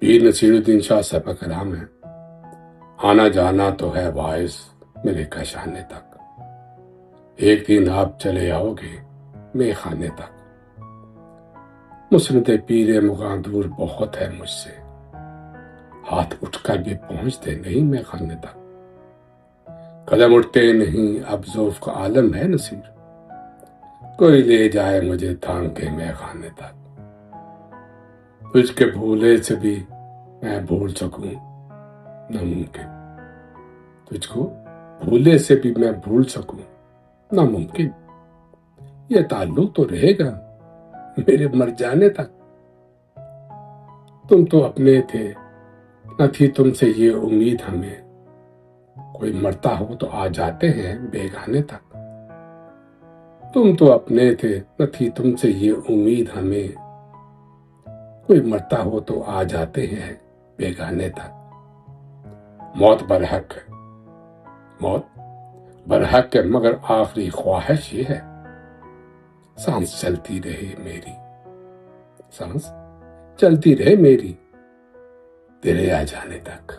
پیر نصیر الدین شاہ صاحب کا کلام ہے، آنا جانا تو ہے باعث میرے کشانے تک، ایک دن آپ چلے آؤ گے میرے خانے تک، مسند پیر مغاں دور بہت ہے مجھ سے، ہاتھ اٹھ کر بھی پہنچتے نہیں میں خانے تک، قدم اٹھتے نہیں اب ذوف کا عالم ہے نصیر، کوئی لے جائے مجھے تھام کے میں خانے تک، تجھ کے بھولے سے بھی میں بھول سکوں ناممکن، تجھ کو بھولے سے بھی میں بھول سکوں ناممکن، یہ تعلق تو رہے گا میرے مر جانے تک، تم تو اپنے تھے نہ تھی تم سے یہ امید ہمیں، کوئی مرتا ہو تو آ جاتے ہیں بیگانے تک، تم تو اپنے تھے نہ تھی تم سے یہ امید ہمیں، کوئی مرتا ہو تو آ جاتے ہیں بیگانے تک، موت برحق ہے، موت برحق ہے مگر آخری خواہش یہ ہے، سانس چلتی رہے میری، سانس چلتی رہے میری تیرے آ جانے تک۔